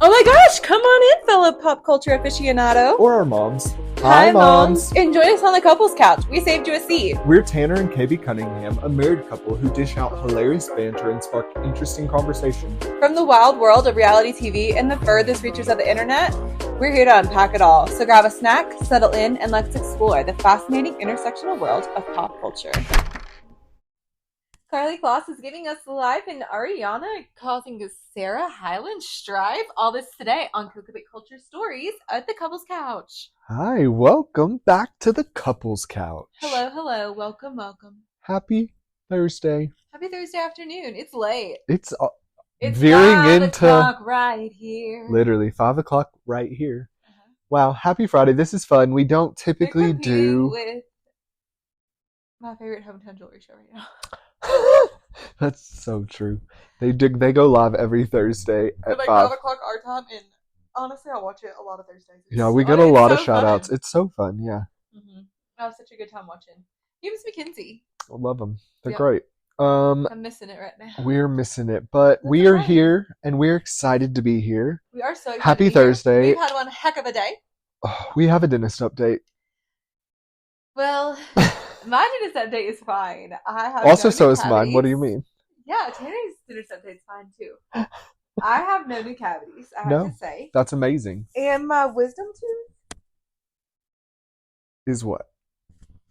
Oh my gosh, come on in, fellow pop culture aficionado. Or our moms. Hi, moms. Enjoy us on the couples couch. We saved you a seat. We're Tanner and KB Cunningham, a married couple who dish out hilarious banter and spark interesting conversation. From the wild world of reality TV and the furthest reaches of the internet, we're here to unpack it all. So grab a snack, settle in, and let's explore the fascinating intersectional world of pop culture. Carly Kloss is giving us the life, and Ariana causing Sarah Hyland strife. All this today on Cookabit Culture Stories at the Couples Couch. Hi, welcome back to the Couples Couch. Hello. Welcome. Happy Thursday. Happy Thursday afternoon. It's late. It's veering 5 into o'clock right here. Literally 5 o'clock right here. Wow, happy Friday. This is fun. We don't typically do with my favorite hometown jewelry show right now. That's so true. They go live every Thursday at 5. 5 o'clock our time, and honestly, I watch it a lot of Thursdays. Yeah, we get a lot of shout outs. It's so fun, yeah. I have such a good time watching. Even Miss McKenzie. I love them. They're great. I'm missing it right now. We're missing it, but we are here, and we're excited to be here. We are so excited. Happy Thursday. We've had one heck of a day. Oh, we have a dentist update. Well, my dentist update is fine. I have also, no so new is cavities. mine. What do you mean? Yeah, Tanner's dentist update's fine too. I have no new cavities, I have to say. That's amazing. And my wisdom tooth is what?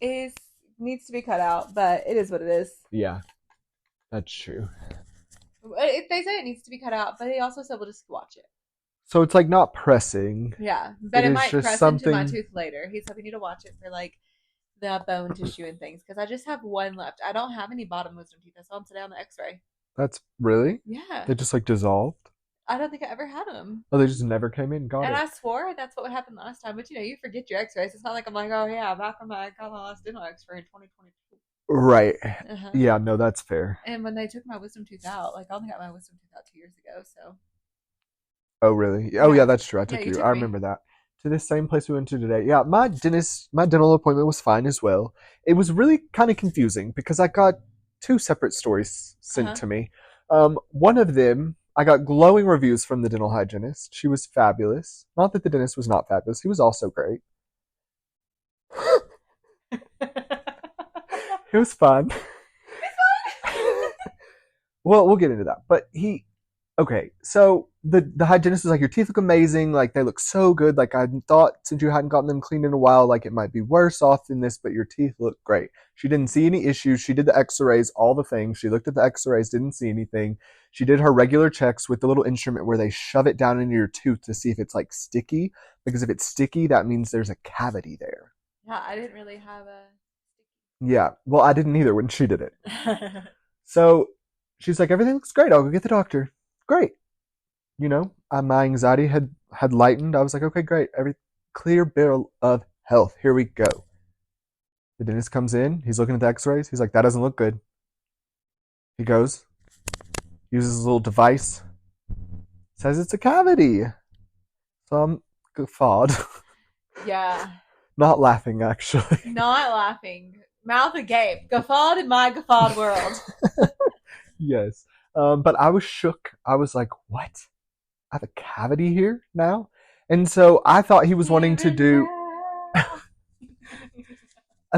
Needs to be cut out, but it is what it is. Yeah, that's true. They say it needs to be cut out, but they also said we'll just watch it. So it's like not pressing. Yeah, but it might press into my tooth later. He said we need to watch it for like the bone tissue and things, because I just have one left. I don't have any bottom wisdom teeth. I saw them today on the x-ray. That's really? Yeah. They just like dissolved? I don't think I ever had them. Oh, they just never came in? Got it. And I swore that's what would happen last time. But you forget your x-rays. It's not like I'm like, oh yeah, back when I got my last dental x-ray in 2022. Right. Yeah, no, that's fair. And when they took my wisdom tooth out, like I only got my wisdom tooth out 2 years ago, so. Oh, really? Oh, yeah, that's true. I took you. I remember that. To this same place we went to today. Yeah, my dental appointment was fine as well. It was really kind of confusing because I got 2 separate stories sent to me. One of them, I got glowing reviews from the dental hygienist. She was fabulous. Not that the dentist was not fabulous. He was also great. It was fun. Well, we'll get into that. But okay, so the hygienist was like, your teeth look amazing, like they look so good, like I thought since you hadn't gotten them cleaned in a while, like it might be worse off than this, but your teeth look great. She didn't see any issues. She did the x-rays, all the things. She looked at the x-rays, didn't see anything. She did her regular checks with the little instrument where they shove it down into your tooth to see if it's like sticky, because if it's sticky, that means there's a cavity there. Yeah, I didn't really have a... Yeah, well, I didn't either when she did it. So she's like, everything looks great. I'll go get the doctor. Great. My anxiety had lightened. I was like, okay, great. Clear bill of health. Here we go. The dentist comes in. He's looking at the x-rays. He's like, that doesn't look good. He goes, uses his little device, says it's a cavity. So I'm guffawed. Yeah. Not laughing, actually. Not laughing. Mouth agape. Guffawed in my guffawed world. Yes. But I was shook. I was like, what? I have a cavity here now? And so I thought he was wanting to do...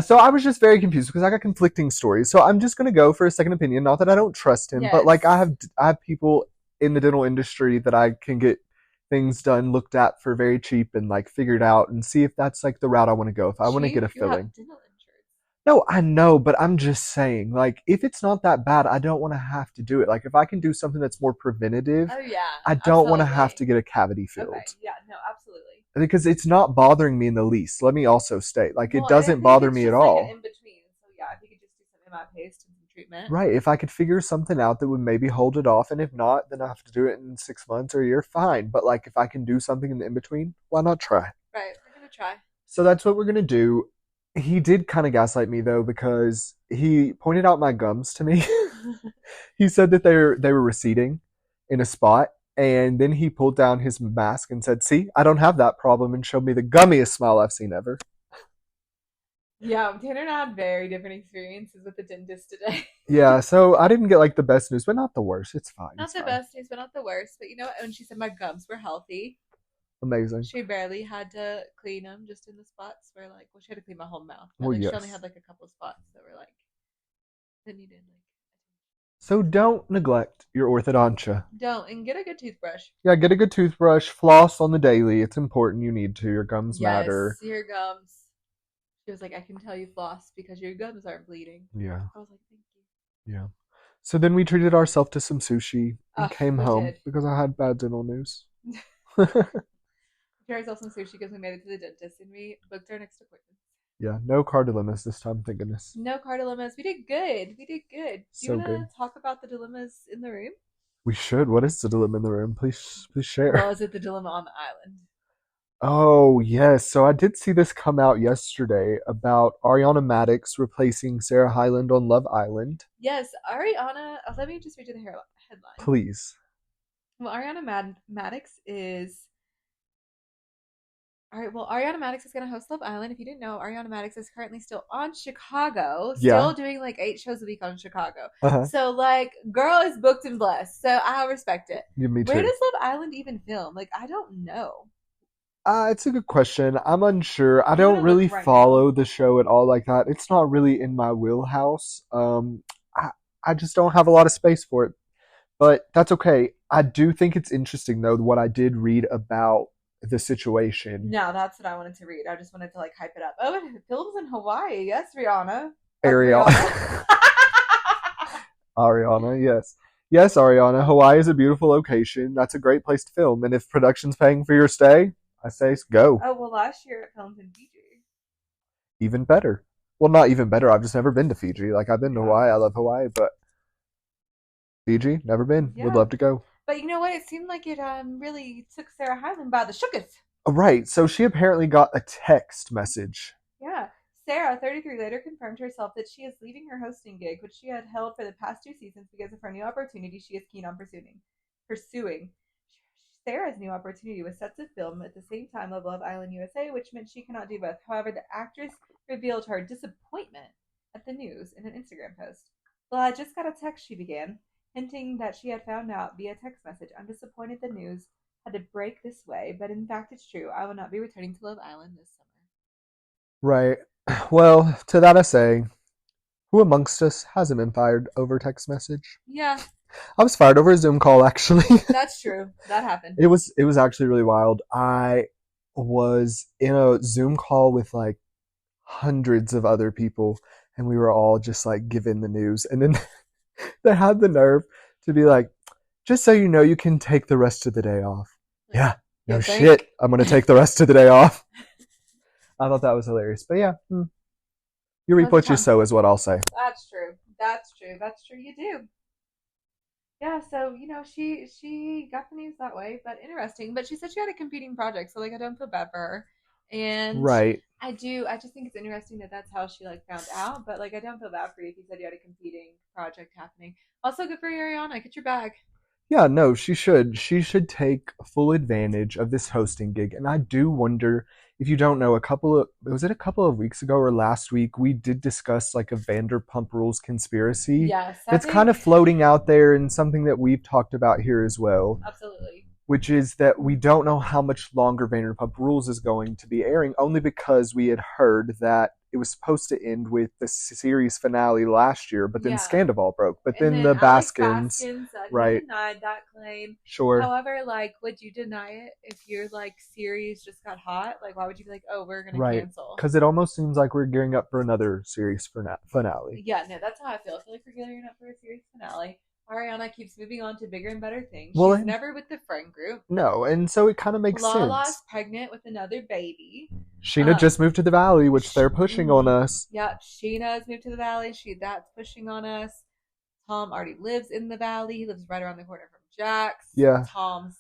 So I was just very confused because I got conflicting stories. So I'm just going to go for a second opinion. Not that I don't trust him, but like I have people in the dental industry that I can get things done, looked at for very cheap and like figured out and see if that's like the route I want to go. If I want to get a filling. No, I know, but I'm just saying, like, if it's not that bad, I don't want to have to do it. Like, if I can do something that's more preventative, I don't want to have to get a cavity filled. Okay. Yeah, no, absolutely. Because it's not bothering me in the least. Let me also state, like, it doesn't bother me at all. Like an in between. So yeah, if you could just do some MI paste and some treatment. Right. If I could figure something out that would maybe hold it off, and if not, then I have to do it in 6 months or a year, fine. But like, if I can do something in the in between, why not try? Right. We're gonna try. So that's what we're gonna do. He did kind of gaslight me though, because he pointed out my gums to me. He said that they were receding in a spot, and then he pulled down his mask and said, see, I don't have that problem, and showed me the gummiest smile I've seen ever. Yeah, Tanner and I had very different experiences with the dentist today. Yeah, so I didn't get like the best news, but not the worst. It's fine. Not It's the fine. best news, but not the worst. But you know what? When she said my gums were healthy, Amazing. she barely had to clean them, just in the spots where, like, well, she had to clean my whole mouth, but Well, like she only yes. had like a couple spots that were like that needed like. So don't neglect your orthodontia. Don't, and get a good toothbrush. Yeah, get a good toothbrush, floss on the daily. It's important. You need to. Your gums matter. Yes, your gums. She was like, I can tell you floss because your gums aren't bleeding. Yeah, I was like, thank you. yeah. So then we treated ourselves to some sushi and came We home did. because I had bad dental news. We tried ourselves some sushi because we made it to the dentist and we booked our next appointment. Yeah, no car dilemmas this time, thank goodness. No car dilemmas. We did good. We did good. Do you So want good. to talk about the dilemmas in the room? We should. What is the dilemma in the room? Please share. Well, is it the dilemma on the island? Oh, yes. So I did see this come out yesterday about Ariana Madix replacing Sarah Hyland on Love Island. Yes, Ariana. Let me just read you the headline. Please. Well, Maddox is. All right, well, Ariana Madix is going to host Love Island. If you didn't know, Ariana Madix is currently still on Chicago, Yeah. still doing like 8 shows a week on Chicago. Uh-huh. So, like, girl is booked and blessed. So, I respect it. Yeah, me too. Where does Love Island even film? Like, I don't know. It's a good question. I'm unsure. I I'm don't gonna really look right follow now. the show at all like that. It's not really in my wheelhouse. I just don't have a lot of space for it. But that's okay. I do think it's interesting though what I did read about the situation. No, that's what I wanted to read. I just wanted to like hype it up. Oh, it films in Hawaii. Yes, Rihanna. Ariana. Ariana, yes. Yes, Ariana. Hawaii is a beautiful location. That's a great place to film. And if production's paying for your stay, I say go. Oh, well, last year it filmed in Fiji. Even better. Well, not even better. I've just never been to Fiji. Like, I've been to Yeah. Hawaii. I love Hawaii, but Fiji, never been. Yeah. Would love to go. But you know what? It seemed like it really took Sarah Hyland by the shooketh. Right. So she apparently got a text message. Yeah. Sarah, 33, later confirmed herself that she is leaving her hosting gig, which she had held for the past 2 seasons because of her new opportunity she is keen on pursuing. Sarah's new opportunity was set to film at the same time of Love Island USA, which meant she cannot do both. However, the actress revealed her disappointment at the news in an Instagram post. Well, I just got a text, she began, hinting that she had found out via text message. I'm disappointed the news had to break this way, but in fact it's true. I will not be returning to Love Island this summer. Right. Well, to that I say, who amongst us hasn't been fired over text message? Yeah. I was fired over a Zoom call, actually. That's true. That happened. It was actually really wild. I was in a Zoom call with like hundreds of other people, and we were all just like given the news. And then they had the nerve to be like, just so you know, you can take the rest of the day off. Yeah, no shit. I'm going to take the rest of the day off. I thought that was hilarious. But yeah, you reap what you sow is what I'll say. That's true. That's true. That's true. You do. Yeah, so she got the news that way, but interesting. But she said she had a competing project, so like I don't feel bad for her, and right. I do. I just think it's interesting that that's how she like found out. But like I don't feel bad for you if you said you had a competing project happening. Also, good for you, Ariana. Get your bag. Yeah, no, she should. She should take full advantage of this hosting gig. And I do wonder if you don't know, was it a couple of weeks ago or last week, we did discuss like a Vanderpump Rules conspiracy. Yes. That's kind of floating out there and something that we've talked about here as well. Absolutely. Which is that we don't know how much longer Vanderpump Rules is going to be airing, only because we had heard that it was supposed to end with the series finale last year, but then Scandival broke. But then the Baskins right, denied that claim. Sure. However, like, would you deny it if your like series just got hot? Like, why would you be like, oh, we're gonna cancel? Because it almost seems like we're gearing up for another series finale. Yeah, no, that's how I feel. I feel like we're gearing up for a series finale. Ariana keeps moving on to bigger and better things. She's never with the friend group. No, and so it kind of makes sense. Lala's pregnant with another baby. Sheena just moved to the Valley, which they're pushing on us. Yep, Sheena's moved to the Valley. That's pushing on us. Tom already lives in the Valley. He lives right around the corner from Jax. Yeah. Tom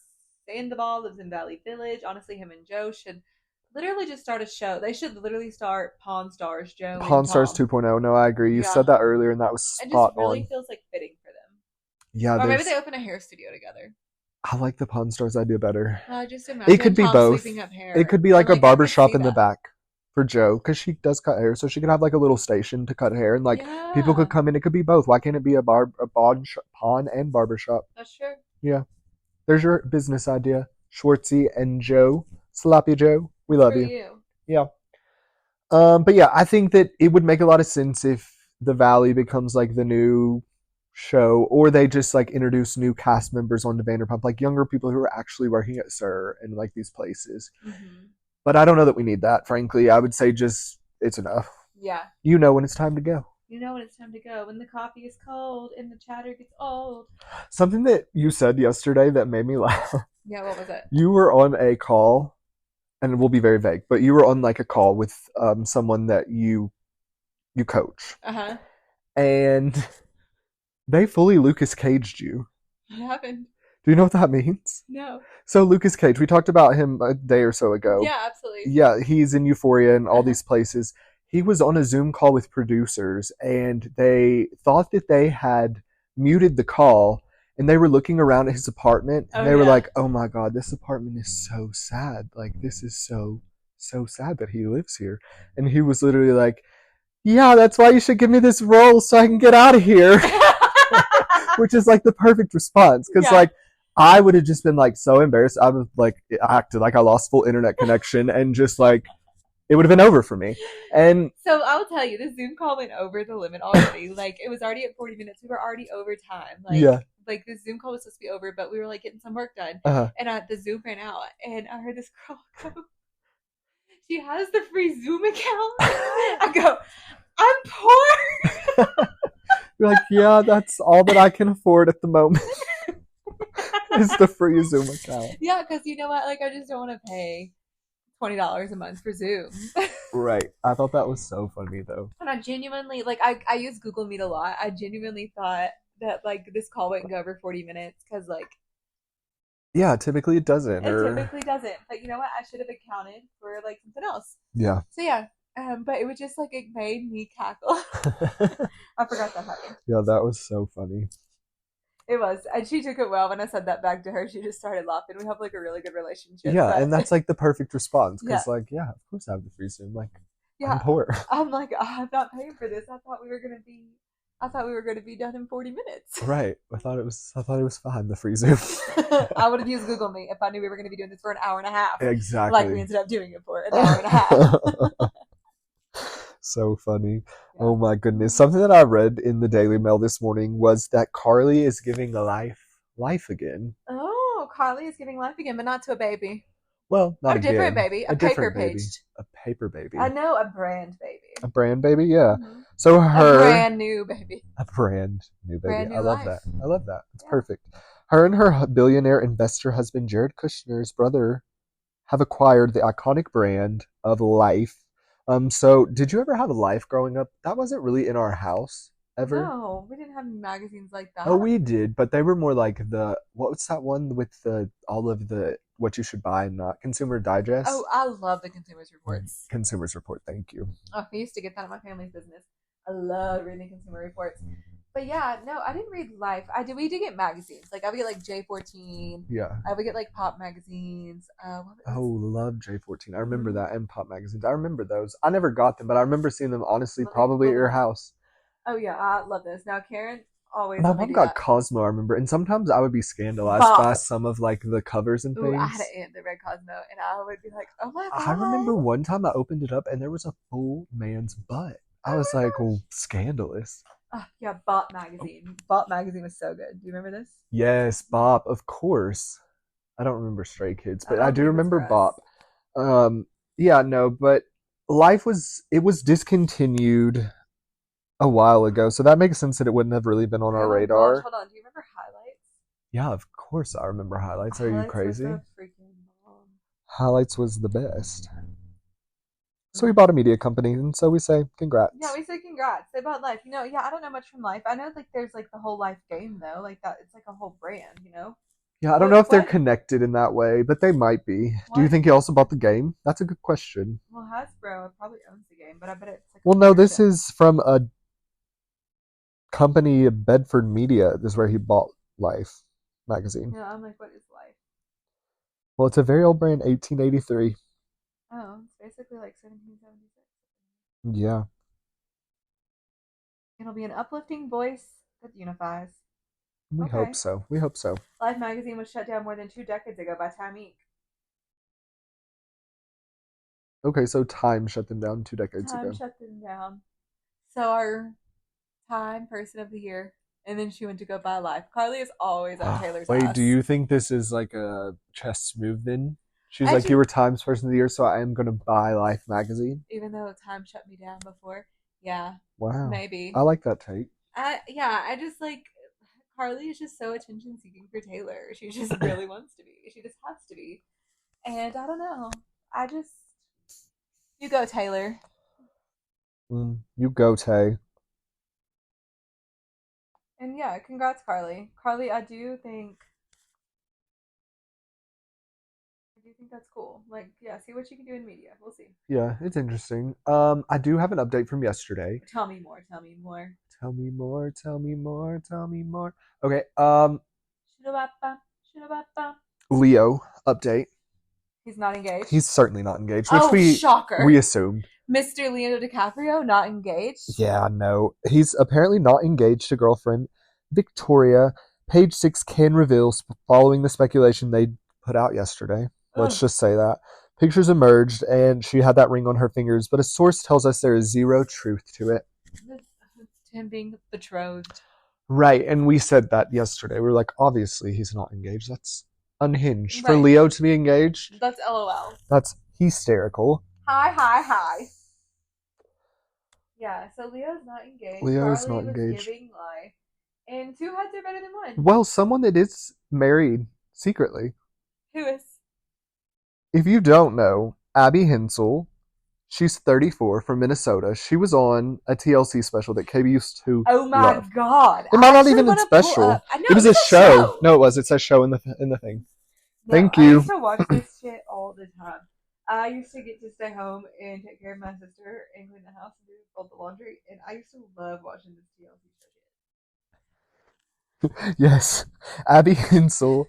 Sandoval lives in Valley Village. Honestly, him and Joe should literally just start a show. They should literally start Pawn Stars, Joe. Pawn Stars 2.0. No, I agree. You said that earlier, and that was spot on. It just really feels like fitting for them. Yeah, or maybe they open a hair studio together. I like the Pawn Stars idea better. I just imagine it could be both. Up hair. It could be like a barbershop in the back. for Joe because she does cut hair, so she could have like a little station to cut hair, and like people could Yeah, come in. It could be both. Why can't it be a pawn and barber shop? that's true. Yeah, there's your business idea, Schwartzy and Joe, Sloppy Joe. We love Screw you. you. Yeah. But yeah, I think that it would make a lot of sense if the Valley becomes like the new show, or they just like introduce new cast members onto Vanderpump, like younger people who are actually working at Sir and like these places. Hmm. But I don't know that we need that, frankly. I would say just it's enough. Yeah. You know when it's time to go. You know when it's time to go. When the coffee is cold and the chatter gets old. Something that you said yesterday that made me laugh. Yeah, what was it? You were on a call, and it will be very vague, but you were on like a call with someone that you coach, Uh-huh. and they fully Lucas Caged you. What happened? Do you know what that means? No. So Lucas Cage, we talked about him a day or so ago. Yeah, absolutely. Yeah, he's in Euphoria and all Uh-huh. these places. He was on a Zoom call with producers, and they thought that they had muted the call, and they were looking around at his apartment, and Oh, they were yeah. like, "Oh my God, this apartment is so sad. Like, this is so sad that he lives here." And he was literally like, "Yeah, that's why you should give me this role so I can get out of here." Which is like the perfect response, because Yeah. like I would have just been like so embarrassed. I would like acted like I lost full internet connection, and just like it would have been over for me. And So I'll tell you, the Zoom call went over the limit already. Like it was already at 40 minutes. We were already over time. yeah, Like the Zoom call was supposed to be over, but we were like getting some work done. uh, And the Zoom ran out, and I heard this girl go, "She has the free Zoom account." I go, "I'm poor." you're like, yeah, that's all that I can afford at the moment is the free Zoom account. Yeah, because you know what? Like I just don't want to pay $20 a month for Zoom. Right. I thought that was so funny though. And I genuinely like I use Google Meet a lot. I genuinely thought that like this call wouldn't go over 40 minutes because like Yeah, typically it doesn't. it Or typically doesn't. But you know what? I should have accounted for like something else. yeah. So yeah. But it was just like it made me cackle. I forgot that happened. Yeah, that was so funny. It was, and she took it well. When I said that back to her, she just started laughing. We have like a really good relationship. Yeah, but, and that's like the perfect response because, Yeah. like, yeah, of course I have the free Zoom. Like, I'm yeah, poor. I'm like, I'm not paying for this. I thought we were gonna be done in 40 minutes. Right. I thought it was fine, the free Zoom. I would have used Google Meet if I knew we were gonna be doing this for an hour and a half. Exactly. Like we ended up doing it for an hour and a half. So funny. Yeah. Oh my goodness. Something that I read in the Daily Mail this morning was that Carly is giving life again. Oh, Carly is giving life again, but not to a baby. Well, not A different again. baby. A paper different baby. paged. A paper baby. I know, a brand baby. A brand baby, yeah. Mhm. So A her brand new baby. a brand new baby. Brand new I love life. that. I love that. It's Yeah. perfect. Her and her billionaire investor husband Jared Kushner's brother have acquired the iconic brand of Life. So did you ever have a Life growing up? That wasn't really in our house ever. No, we didn't have magazines like that. Oh, we did, but they were more like what's that one with all of the what you should buy and not Consumer Digest? Oh, I love the Consumers Reports. Consumers Report, thank you. Oh, we used to get that in my family's business. I love reading Consumer Reports. But yeah, no, I didn't read Life. We did get magazines. Like I would get like J14. Yeah. I would get like Pop magazines. Oh, love J14. I remember Mhm. that, and Pop magazines. I remember those. I never got them, but I remember seeing them honestly Let me probably at pull your them. house. Oh yeah, I love this. Now Karen always My let me mom do got that. Cosmo, I remember, and sometimes I would be scandalized Bob. by some of like the covers and Ooh, I things. had an aunt that read Cosmo, and I would be like, "Oh my god!" I remember one time I opened it up and there was a full man's butt. I Oh was my like, gosh. well, scandalous. Oh, yeah, Bop magazine. Bop magazine was so good. Do you remember this? Yes, Bop, of course. I don't remember Stray Kids, but don't I do think it was remember for us. Bop. Yeah, no, but it was discontinued a while ago, so that makes sense that it wouldn't have really been on our Oh my radar. gosh, hold on. Do you remember Highlights? Yeah, of course I remember Highlights. Are you Highlights crazy? was the freaking bomb. Highlights was the best. So we bought a media company, and so we say congrats. Yeah, we say congrats. They bought Life. Yeah, I don't know much from Life. I know like there's like the whole Life game though, like that. It's like a whole brand, you know. Yeah, I don't know if they're What? connected in that way, but they might be. Do you What? think he also bought the game? That's a good question. Well, Hasbro probably owns the game, but I bet it's like. Well, no, this is from a company, Bedford Media. This is where he bought Life magazine. Yeah, I'm like, what is Life? Well, it's a very old brand, 1883. Oh, it's basically like 1776. Yeah, It'll be an uplifting voice that unifies. we hope Okay. so. We hope so. Life magazine was shut down more than 2 decades ago by Time Inc. Okay, so Time shut them down 2 decades Time ago. shut them down. So our Time Person of the Year, and then she went to go buy Life. Carly is always on Taylor's Wait, do ass. you think this is like a chess move then? She's I like, you actually, were Times Person of the Year, so I am going to buy Life magazine. even though Time shut me down before, yeah, Wow. I maybe. like that take. I just like Carly is just so attention seeking for Taylor. She just really wants to be. She just has to be. And I don't know. I just you go Taylor. You go, Tay. And yeah, congrats, Carly. Carly, I do think that's cool. Like, yeah, see what you can do in media. We'll see. Yeah, it's interesting. I do have an update from yesterday. Tell me more. Tell me more. Tell me more, tell me more, tell me more. Okay, Shoo-da-ba-ba, shoo-da-ba-ba. Leo update. He's not engaged. He's certainly not engaged, which Oh, we shocker. assumed. Mr. Leonardo DiCaprio not engaged. Yeah, no. He's apparently not engaged to girlfriend Victoria. Page 6 can reveal following the speculation they put out yesterday. Let's Ugh. just say that. Pictures emerged and she had that ring on her fingers, but a source tells us there is zero truth to it. It's him being betrothed. Right, and we said that yesterday. We were like, obviously he's not engaged. That's unhinged. For Right. Leo to be engaged, That's LOL. that's hysterical. Hi, hi, hi. Yeah, so Leo's not engaged. Leo is Carly not was engaged. giving life. And two heads are better than one. Well, someone that is married secretly. Who is? If you don't know, Abby Hensel, she's 34 from Minnesota. She was on a TLC special that KB used to Oh my love. god. It might not even a special. I know, It was a it's show. No, it was. It says show in the thing. No, Thank I you. used to watch this shit all the time. I used to get to stay home and take care of my sister and clean the house and do all the laundry, and I used to love watching this TLC show. Yes, Abby Hensel.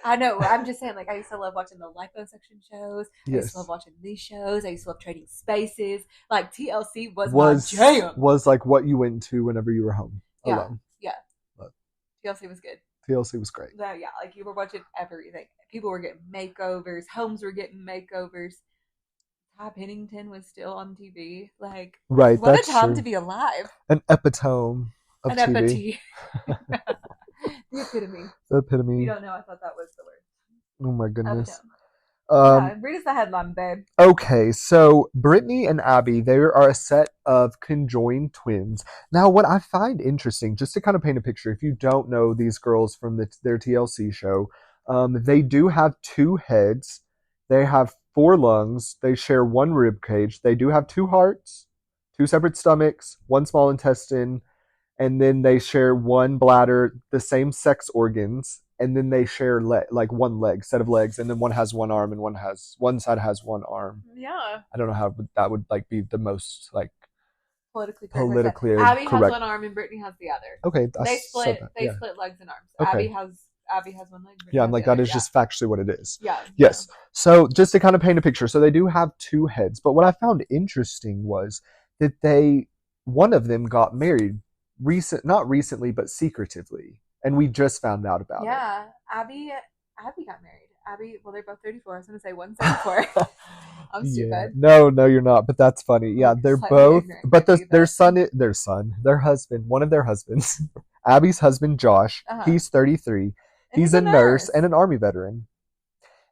I know. I'm just saying, like, I used to love watching the liposuction shows. I used Yes, to love watching these shows. I used to love Trading Spaces. Like, TLC was my was jam. was like what you went to whenever you were home alone. Yeah. But TLC was good. TLC was great. Yeah, like you were watching everything. People were getting makeovers. Homes were getting makeovers. Ty Pennington was still on TV. Like, Right, what a that's time true. to be alive. An epitome of An TV. epitome. The epitome. The If epitome. you don't know, I thought that was the word. Oh my goodness. Epitome. Um, Yeah, read us the headline, babe. Okay, so Brittany and Abby, they are a set of conjoined twins. Now, what I find interesting, just to kind of paint a picture, if you don't know these girls from their TLC show, they do have two heads, they have four lungs, they share one rib cage, they do have two hearts, two separate stomachs, one small intestine, and then they share one bladder, the same sex organs, and then they share like one leg, set of legs, and then one has one arm and one side has one arm. Yeah. I don't know how that would like be the most like Politically correct. Abby has one arm and Brittany has the other. Okay, They said split. that. They Yeah. split legs and arms. Okay. Abby has one leg. Brittany Yeah, has I'm like the that other. is just factually what it is. Yeah. Yes. So just to kind of paint a picture, so they do have two heads, but what I found interesting was that one of them got married not recently, but secretively, and we just found out about it. Yeah, Abby got married. Well, they're both 34. I was gonna say 174. I'm stupid. Yeah. No, you're not. But that's funny. Yeah, they're both. But their husband, one of their husbands, Abby's husband, Josh. He's 33. He's a nurse and an army veteran.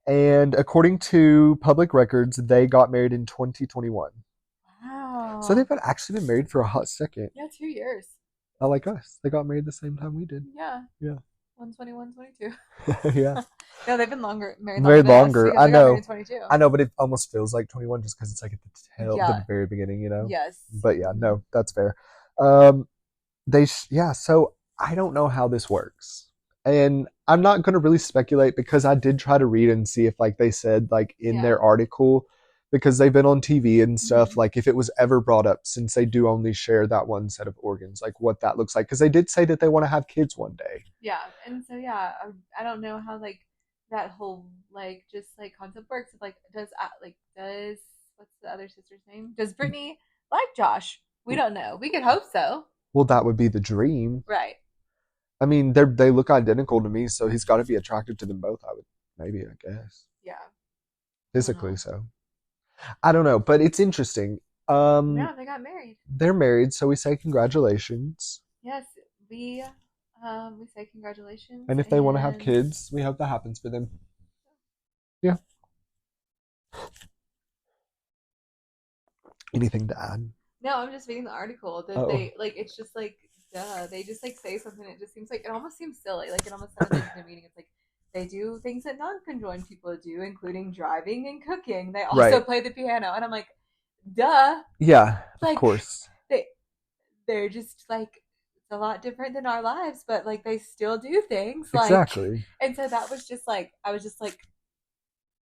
And according to public records, they got married in 2021. Wow. So they've actually been married for a hot second. Yeah, 2 years. Not like us. They got married the same time we did. Yeah. Yeah. 121, 22. Yeah. No, they've been married longer. I know. 22. I know, but it almost feels like 21 just because it's like at the very beginning, you know? Yes. But yeah, no, that's fair. So I don't know how this works. And I'm not going to really speculate because I did try to read and see if like they said like in their article, because they've been on TV and stuff, like if it was ever brought up, since they do only share that one set of organs, like what that looks like. Because they did say that they want to have kids one day. Yeah. And so, yeah, I don't know how like that whole like just like concept works. Like, does what's the other sister's name? Does Brittany like Josh? We don't know. We could hope so. Well, that would be the dream. Right. I mean, they look identical to me, so he's got to be attracted to them both. I would maybe, I guess, Yeah. I don't physically. know. So I don't know, but it's interesting. Yeah, they got married. They're married, so we say congratulations. Yes, we we say congratulations And if they want to have and kids, we hope that happens for them. Yeah. Anything to add? no, I'm just reading the article that Oh, they like. It's just like duh. They just like say something. It just seems like it almost seems silly. Like it almost sounds like in a meeting. It's like they do things that non-conjoined people do, including driving and cooking. They also right. play the piano, and I'm like, duh. Yeah, of Like course. they they're just like it's a lot different than our lives, but like they still do things like. Exactly. And so that was just like I was just like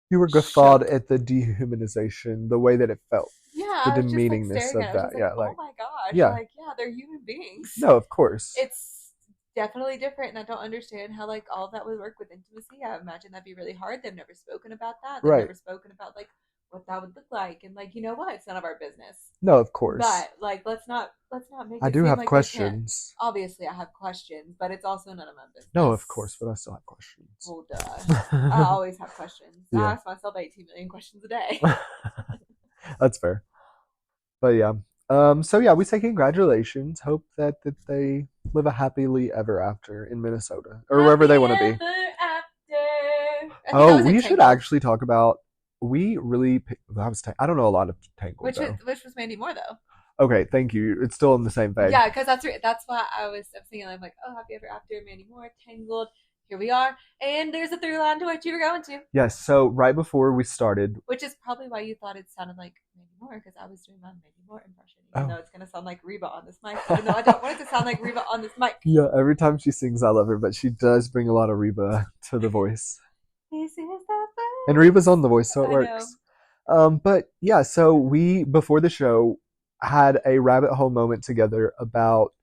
You were guffawed shook. at the dehumanization, the way that it felt, Yeah, the I was just like demeaningness staring at of it. I was that. just like, Yeah, oh like, my gosh, yeah. like yeah, they're human beings. No, of course. It's definitely different, and I don't understand how like all of that would work with intimacy. I imagine that'd be really hard. They've never spoken about that. They've Right. never spoken about like what that would look like, and like you know what, it's none of our business. No, of course. But like, let's not make I it do seem have like they can't. questions. Obviously, I have questions, but it's also none of my No, business. of course, but I still have questions. Well, duh. I always have questions. I Yeah. ask myself 18 million questions a day. That's fair. But yeah. So yeah, we say congratulations. Hope that they live a happily ever after in Minnesota or wherever they Happy want to be. ever after. I think that Oh, was a we should Tangled. actually talk about. We really. I don't know a lot of Tangled though. Which was Mandy Moore though. Okay, thank you. It's still in the same vein. Yeah, because that's why I was thinking I'm like, oh, Happy Ever After, Mandy Moore, Tangled. Here we are, and there's a through line to what you were going to, Yes. So right before we started. which is probably why you thought it sounded like Mandy Moore because I was doing my Mandy Moore impression, even Oh. though it's gonna sound like Reba on this mic, even though I don't want it to sound like Reba on this mic. Yeah. Every time she sings, I love her, but she does bring a lot of Reba to the voice, This is the and Reba's on the voice, so it I know. works. But yeah. So we before the show had a rabbit hole moment together about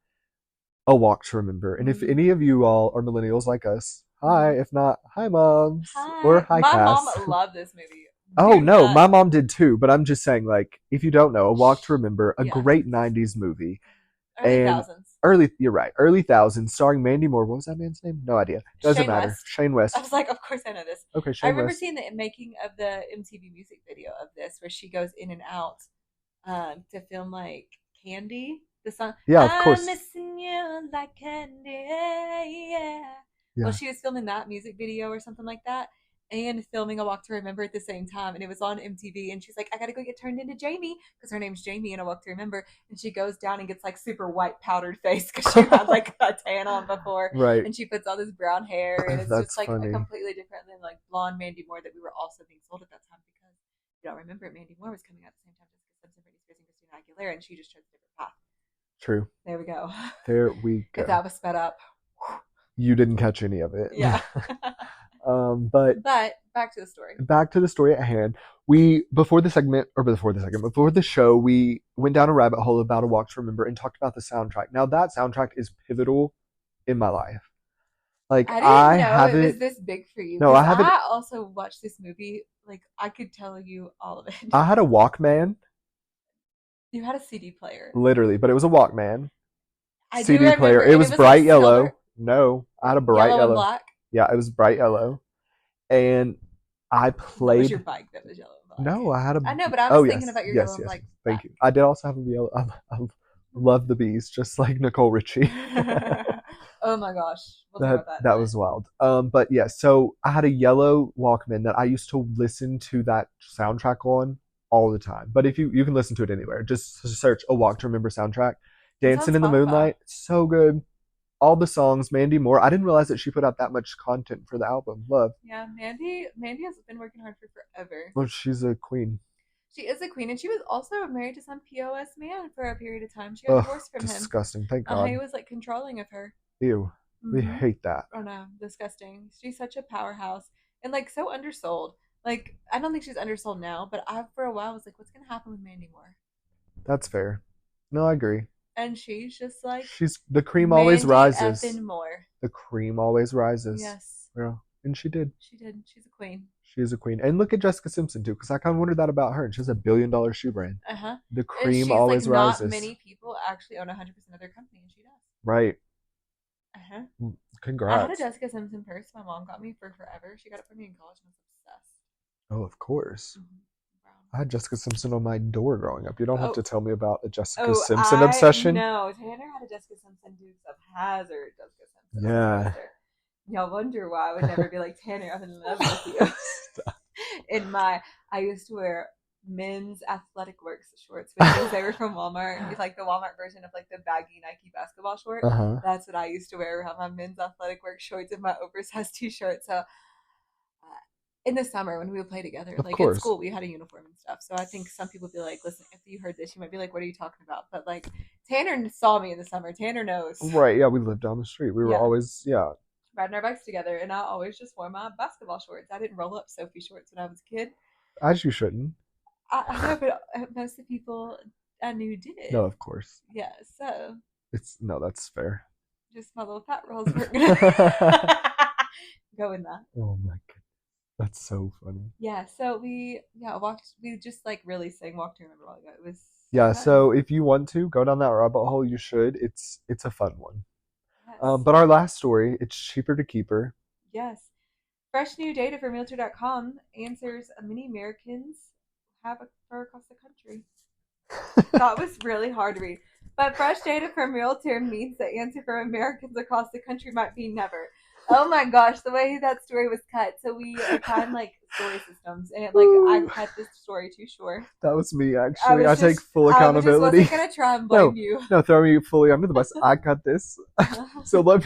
a walk to remember. And if Mhm. any of you all are millennials like us, hi. Mhm. If not, hi moms or Hi, hi my Cass. mom loved this movie. Oh Do no, not- my mom did too. But I'm just saying, like, if you don't know, A Walk to Remember, a Yeah. great '90s movie, early and thousands. you're right, early thousands, starring Mandy Moore. What was that man's name? No idea. Doesn't Shane matter. West. Shane West. I was like, of course I know this. Okay, I Shane remember West. seeing the making of the MTV music video of this, where she goes in and out to film like Candy, the song. Yeah, of I'm course. missing you like candy, yeah. Yeah. Well, she was filming that music video or something like that, and filming A Walk to Remember at the same time, and it was on MTV. And she's like, I gotta go get turned into Jamie because her name's Jamie in A Walk to Remember. And she goes down and gets like super white powdered face because she had like a tan on before. Right. And she puts all this brown hair, and it's That's just like funny. a completely different than like blonde Mandy Moore that we were also being sold at that time because you don't remember Mandy Moore was coming out at the same time Jessica Simpson, Britney Spears, and Christina Aguilera, and she just chose a different path. True. There we go. There we go. If that was sped up. You didn't catch any of it. Yeah. But back to the story. Back to the story at hand. Before the show, we went down a rabbit hole about A Walk to Remember and talked about the soundtrack. Now that soundtrack is pivotal in my life. Like I didn't know it was this big for you. No, I haven't. I also watched this movie. Like I could tell you all of it. I had a Walkman. You had a CD player. Literally, but it was a Walkman. I do CD remember, player. and It was bright like yellow. silver. No, I had a bright Yellow yellow. and black. Yeah, it was bright yellow, and I That was played. your bike that was yellow and black. No, I had a. I know, but I was thinking about your yes, yellow and yes. black. Thank you. I did also have a yellow. I love the bees, just like Nicole Richie. Oh my gosh, we'll talk about That was wild. But yeah, so I had a yellow Walkman that I used to listen to that soundtrack on all the time. But if you can listen to it anywhere, just search A Walk to Remember soundtrack. Dancing in the Moonlight, so good. All the songs, Mandy Moore. I didn't realize that she put out that much content for the album. Love. Yeah, Mandy has been working hard for forever. Well, she's a queen. She is a queen, and she was also married to some POS man for a period of time. She got divorced from him. Disgusting. Thank God. He was like controlling of her. Ew. We hate that. Oh no, disgusting. She's such a powerhouse and like so undersold. Like I don't think she's undersold now, but I for a while was like, what's gonna happen with Mandy Moore? That's fair. No, I agree. And she's just like the cream always rises. Effin' Moore. The cream always rises. Yes. Yeah, and she did. She did. She's a queen. She is a queen. And look at Jessica Simpson too, because I kind of wondered that about her. And she has $1 billion shoe brand. Uh-huh. The And cream she's like, always not rises. many people actually own 100% of their company, and she does. Right. Uh-huh. I had a Congrats. Jessica Simpson purse my mom got me for forever. She got it for me in college and I was obsessed. Oh, of course. Brown. I had Jessica Simpson on my door growing up. You don't have to tell me about a Jessica Oh, Simpson obsession. No, Tanner had a Jessica Simpson Dukes of Hazzard Jessica Simpson. Yeah. Y'all wonder why I would never be like, Tanner, I'm in love with you. I used to wear men's athletic works shorts because they were from Walmart. It's like the Walmart version of like the baggy Nike basketball short. Uh-huh. That's what I used to wear around my men's athletic work shorts and my oversized t-shirt. So in the summer when we would play together, Of like course. at school, we had a uniform and stuff. So I think some people be like, listen, if you heard this, you might be like, what are you talking about? But like Tanner saw me in the summer. Tanner knows. Right, yeah, we lived down the street. We were always, riding our bikes together, and I always just wore my basketball shorts. I didn't roll up Sophie shorts when I was a kid. As you shouldn't. I know, but most of the people I knew did. No, of course. Yeah, so. That's fair. Just my little fat rolls weren't gonna go in that. Oh my god. That's so funny. Yeah, so we just like really walked to remember a while ago. It was fun. So if you want to go down that rabbit hole, you should. It's a fun one. Yes. But our last story, it's cheaper to keep her. Yes. Fresh new data from Realtor.com answers many Americans have a fur across the country. That was really hard to read. But fresh data from Realtor means the answer for Americans across the country might be never. Oh my gosh, the way that story was cut. So we kind like story systems, and I cut this story too short. That was me, actually. I take full accountability. I wasn't gonna try and blame you. No, throw me fully under the bus. I cut this. So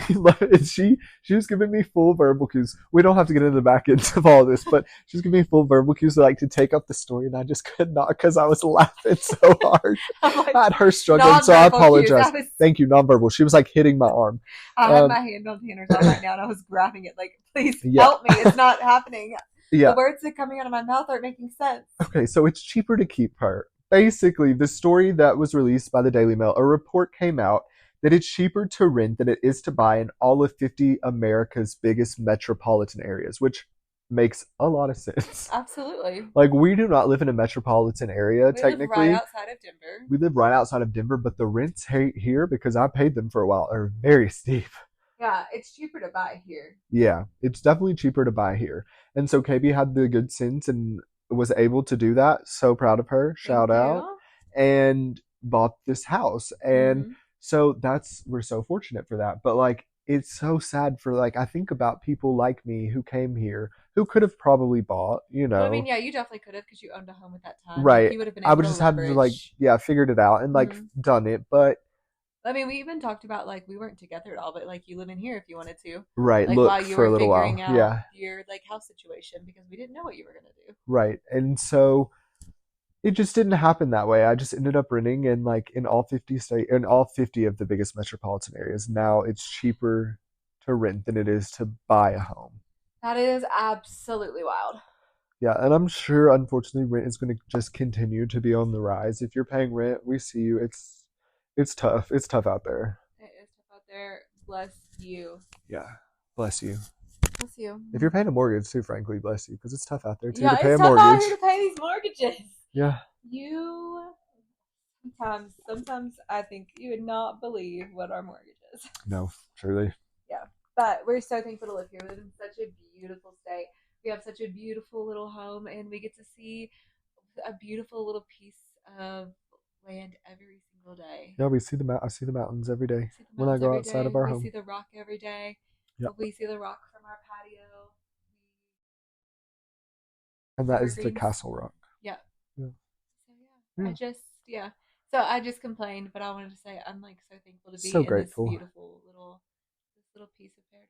she was giving me full verbal cues. We don't have to get into the back end of all of this, but she was giving me full verbal cues to take up the story, and I just could not because I was laughing so hard at her struggling. So I apologize. Thank you, nonverbal. She was like hitting my arm. I have my hand on Tanner's arm right now, and I was grabbing it please help me. It's not happening. Yeah. The words that are coming out of my mouth aren't making sense. Okay, so it's cheaper to keep her. Basically, the story that was released by the Daily Mail, a report came out that it's cheaper to rent than it is to buy in all of 50 America's biggest metropolitan areas, which makes a lot of sense. Absolutely. We do not live in a metropolitan area, technically. We live right outside of Denver. We live right outside of Denver, but the rents here, because I paid them for a while, are very steep. Yeah, it's cheaper to buy here. Yeah, it's definitely cheaper to buy here. And so KB had the good sense and was able to do that. So proud of her. Shout out. And bought this house. And so we're so fortunate for that. But it's so sad for I think about people like me who came here who could have probably bought, Well, I mean, yeah, you definitely could have because you owned a home at that time. Right. You would have been able I would just have to figured it out and done it. But I mean, we even talked about we weren't together at all, but you live in here if you wanted to. Right. Look, while you for were a little figuring while. Out your house situation because we didn't know what you were gonna do. Right. And so it just didn't happen that way. I just ended up renting in in all 50 of the biggest metropolitan areas. Now it's cheaper to rent than it is to buy a home. That is absolutely wild. Yeah, and I'm sure unfortunately rent is going to just continue to be on the rise. If you're paying rent, we see you. It's tough. It's tough out there. It is tough out there. Bless you. Yeah. Bless you. Bless you. If you're paying a mortgage too, frankly, bless you, because it's tough out there too to pay a mortgage. Yeah, it's tough out here to pay these mortgages. Yeah. Sometimes I think you would not believe what our mortgage is. No, truly. Yeah, but we're so thankful to live here. We live in such a beautiful state. We have such a beautiful little home, and we get to see a beautiful little piece of land every single day. Yeah, I see the mountains every day when I go outside of our home. We see the rock every day. Yep. We see the rock from our patio. And that is the Castle Rock. Yeah. Yeah. So So I just complained, but I wanted to say I'm so thankful to be so grateful. This beautiful little piece of paradise.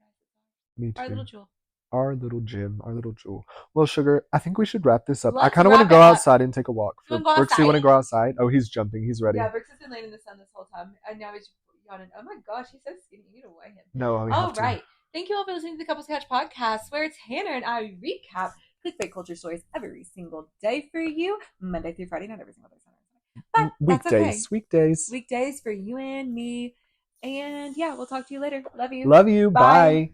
Me too. Our little jewel. Our little gem, our little jewel. Well, Sugar, I think we should wrap this up. I kind of want to go outside and take a walk. Brooks, you want to go outside? Oh, he's jumping. He's ready. Yeah, Brooks has been laying in the sun this whole time. And now he's yawning. Oh my gosh, he's so skinny. You need to weigh him. No, all right. Thank you all for listening to the Couples Couch podcast, where Tanner and I recap clickbait culture stories every single day for you, Monday through Friday, not every single day. But weekdays, okay. Weekdays for you and me. And yeah, we'll talk to you later. Love you. Love you. Bye. Bye.